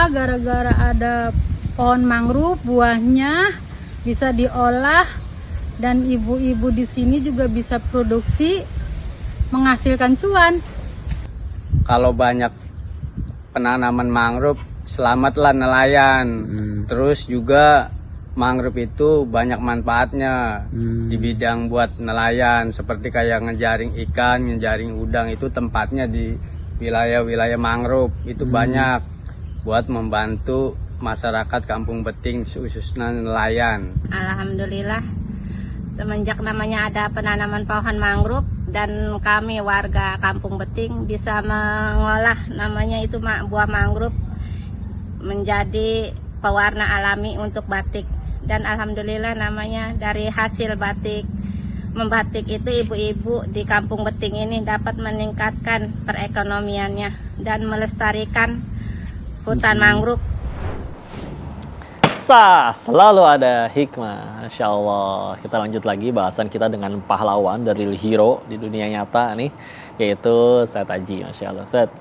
Kenapa? Gara-gara ada pohon mangrove, buahnya bisa diolah dan ibu-ibu di sini juga bisa produksi menghasilkan cuan. Kalau banyak penanaman mangrove, selamatlah nelayan. Terus juga mangrove itu banyak manfaatnya di bidang buat nelayan, seperti kayak ngejaring ikan, ngejaring udang, itu tempatnya di wilayah-wilayah mangrove itu banyak buat membantu masyarakat Kampung Beting khususnya nelayan. Alhamdulillah, semenjak namanya ada penanaman pohon mangrove dan kami warga Kampung Beting bisa mengolah namanya itu buah mangrove menjadi pewarna alami untuk batik. Dan alhamdulillah namanya dari hasil membatik itu ibu-ibu di Kampung Beting ini dapat meningkatkan perekonomiannya dan melestarikan hutan mangrove. Selalu ada hikmah, Masya Allah. Kita lanjut lagi bahasan kita dengan pahlawan dari hero di dunia nyata nih, yaitu Ustadz Aji, Masya Allah. Ustadz,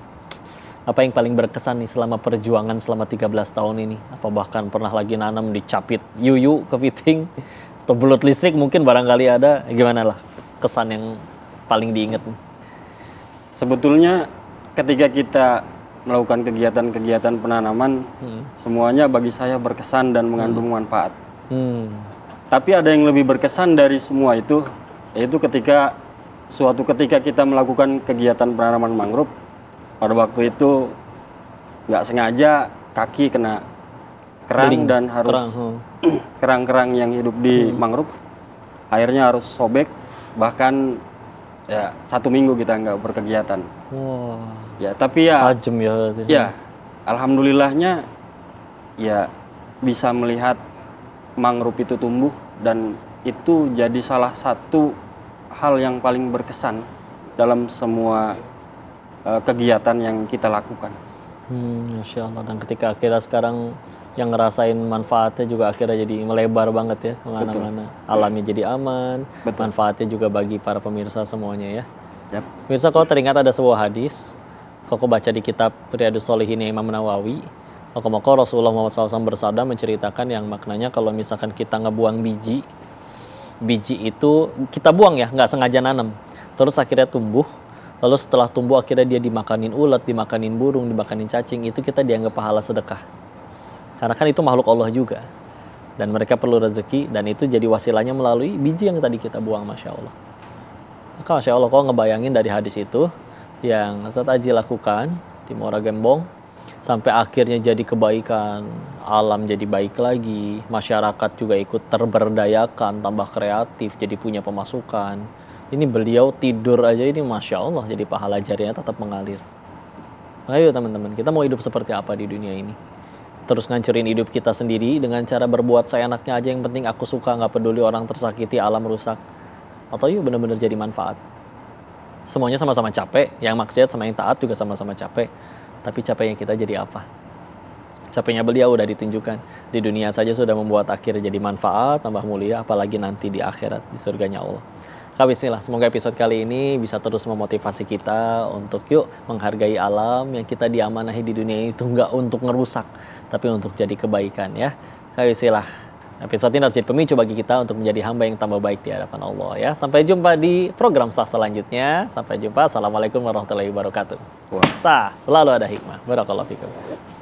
apa yang paling berkesan nih selama perjuangan selama 13 tahun ini? Apa bahkan pernah lagi nanam di capit yuyu kepiting atau belut listrik mungkin barangkali ada? Gimana lah kesan yang paling diingat nih? Sebetulnya ketika kita melakukan kegiatan-kegiatan penanaman, semuanya bagi saya berkesan dan mengandung manfaat. Tapi ada yang lebih berkesan dari semua itu, yaitu suatu ketika kita melakukan kegiatan penanaman mangrove, pada waktu itu nggak sengaja kaki kena kerang dan harus kerang-kerang yang hidup di mangrove, akhirnya harus sobek, bahkan ya 1 minggu kita nggak berkegiatan. Ya, tapi ya tajam ya. Ya, alhamdulillahnya ya bisa melihat mangrove itu tumbuh, dan itu jadi salah satu hal yang paling berkesan dalam semua kegiatan yang kita lakukan. Masya Allah. Dan ketika akhirnya sekarang yang ngerasain manfaatnya juga akhirnya jadi melebar banget ya kemana-mana. Alamnya jadi aman. Betul. Manfaatnya juga bagi para pemirsa semuanya ya. Yap. Pemirsa, kalau teringat ada sebuah hadis, kalau baca di kitab Riyadhus Shalihin Imam Nawawi, kalau Rasulullah Muhammad SAW bersabda menceritakan yang maknanya kalau misalkan kita ngebuang biji itu kita buang ya, nggak sengaja nanam, terus akhirnya tumbuh, lalu setelah tumbuh akhirnya dia dimakanin ulat, dimakanin burung, dimakanin cacing, itu kita dianggap pahala sedekah. Karena kan itu makhluk Allah juga. Dan mereka perlu rezeki, dan itu jadi wasilahnya melalui biji yang tadi kita buang, Masya Allah. Maka Masya Allah, kalau ngebayangin dari hadis itu, yang Ustadz Aji lakukan di Muara Gembong, sampai akhirnya jadi kebaikan, alam jadi baik lagi, masyarakat juga ikut terberdayakan, tambah kreatif, jadi punya pemasukan. Ini beliau tidur aja ini Masya Allah, jadi pahala jariahnya tetap mengalir. Ayo teman-teman, kita mau hidup seperti apa di dunia ini? Terus ngancurin hidup kita sendiri dengan cara berbuat seenaknya aja, yang penting aku suka, nggak peduli orang tersakiti, alam rusak? Atau yuk benar-benar jadi manfaat? Semuanya sama-sama capek, yang maksiat sama yang taat juga sama-sama capek. Tapi capeknya kita jadi apa? Capeknya beliau udah ditunjukkan. Di dunia saja sudah membuat akhir jadi manfaat, tambah mulia, apalagi nanti di akhirat, di surganya Allah. Bismillah, semoga episode kali ini bisa terus memotivasi kita untuk yuk menghargai alam yang kita diamanahi di dunia itu, nggak untuk ngerusak, tapi untuk jadi kebaikan ya. Bismillah. Episode ini harus jadi pemicu bagi kita untuk menjadi hamba yang tambah baik di hadapan Allah ya. Sampai jumpa di program Sah selanjutnya. Sampai jumpa. Assalamualaikum warahmatullahi wabarakatuh. Sah, selalu ada hikmah. Barakallahu fikum.